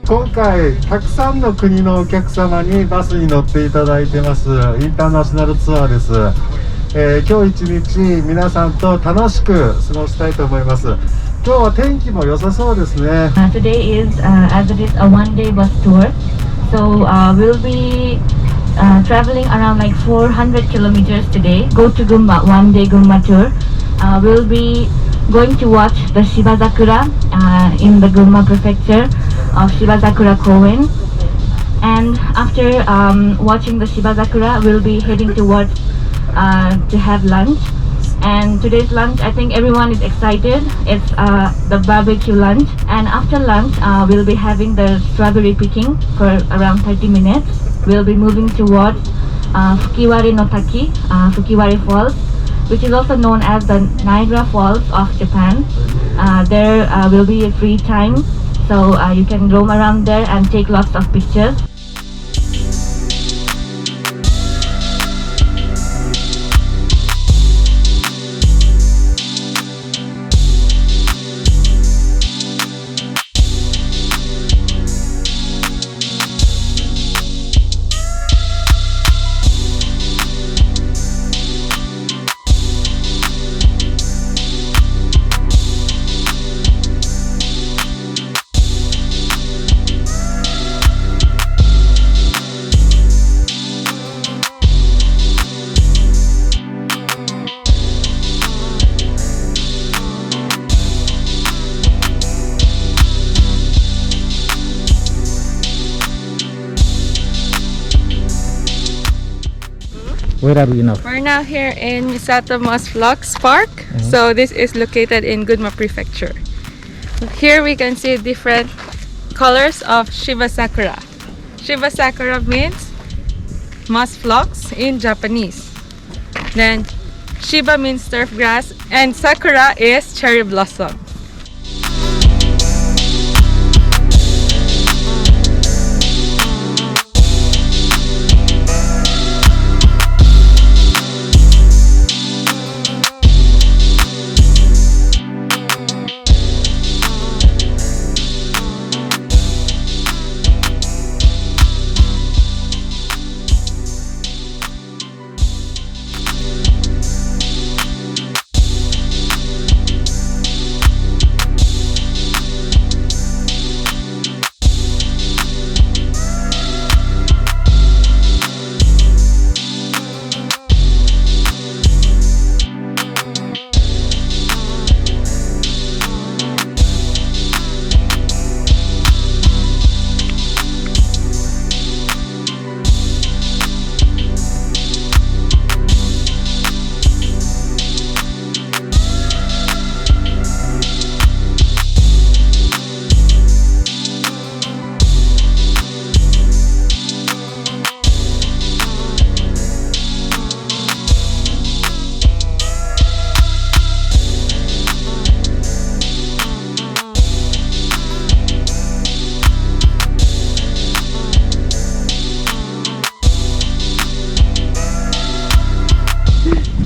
今回たくさんの国のお客様にバスに乗っていただいてますインターナショナルツアーです。今日一日皆さんと楽しく過ごしたいと思います。今日は天気も良さそうですね。Today is as it is a one-day bus tour, so we'll be traveling around like 400 kilometers today. Go to Gunma, one-day Gunma tour. We'll be going to watch the Shibazakura in the Gunma Prefecture of Shibazakura Koen. And after watching the Shibazakura, we'll be heading towards to have lunch. And today's lunch, I think everyone is excited. It's the barbecue lunch. And after lunch, we'll be having the strawberry picking for around 30 minutes. We'll be moving towards Fukiware no Taki, Fukiware Falls, which is also known as the Niagara Falls of Japan. There will be a free time, so you can roam around there and take lots of pictures. Where are we now? We're now here in Misato phlox Park. So this is located in Gunma Prefecture. Here we can see different colors of Shiba Sakura. Shiba Sakura means moss phlox in Japanese. Then Shiba means turf grass and Sakura is cherry blossom.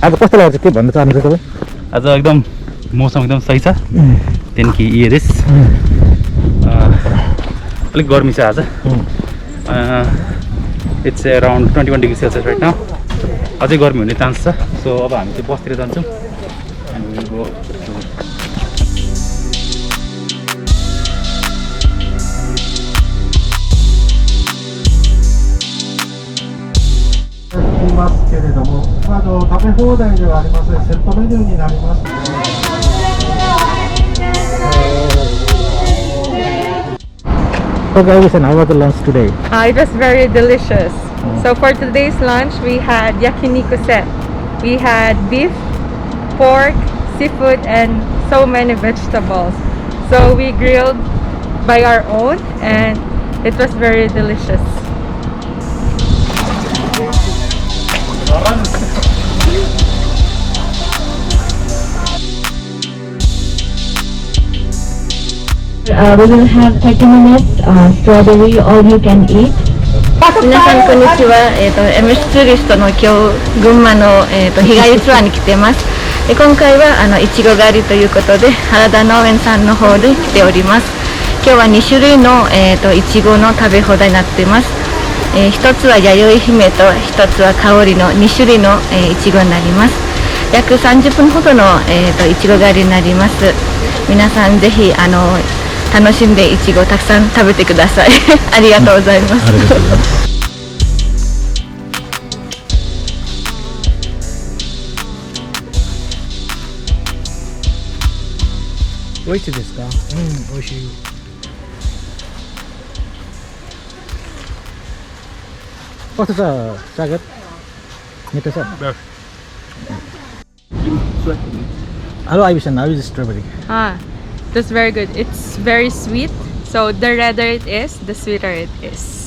आज कस्तो लाग्छ के भन्न चाहनुहुन्छ तपाईँ? आज एकदम मौसम एकदम सही छ। त्यहाँदेखि एरिस अलिक गर्मी छ आज। It's around 21 degree Celsius right now. अझै गर्मी हुने चान्स छ। सो अब हामी चाहिँ बसतिर जान्छौँ।食べ放題ではありません。セットメニューになります。Okay, listen, how was the lunch today? It was very delicious. So for today's lunch, we had yakiniku set. We had beef, pork, seafood, and so many vegetables. So we grilled by our own, and it was very delicious. We will have 30 minutes strawberry all you can eat. 皆さんこんにちは。MS ツーリストの今日群馬の日帰りツアーに来てます。今回はいちご狩りということで原田農園さんの方で来ております。今日は2種類の、いちごの食べ放題になっています。一つは弥生姫と一つは香りの2種類の、いちごになります。約30分ほどの、いちご狩りになります。皆さんぜひ楽しんでいちごたくさん食べてください。ありがとうございます。ありがとうございます。美味しいですか？美味しい。Kok sa sagat? Nito sa. Halo Ibisan, how is the strawberry? That's very good. It's very sweet. So the redder it is, the sweeter it is.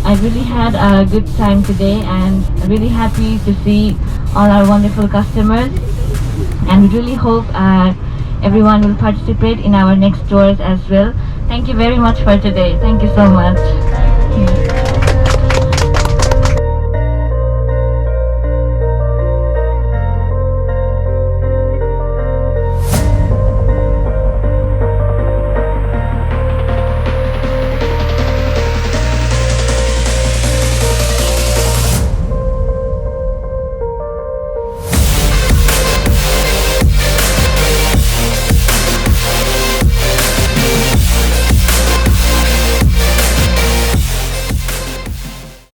I really had a good time today and really happy to see all our wonderful customers, and really hope everyone will participate in our next tours as well. Thank you very much for today. Thank you so much.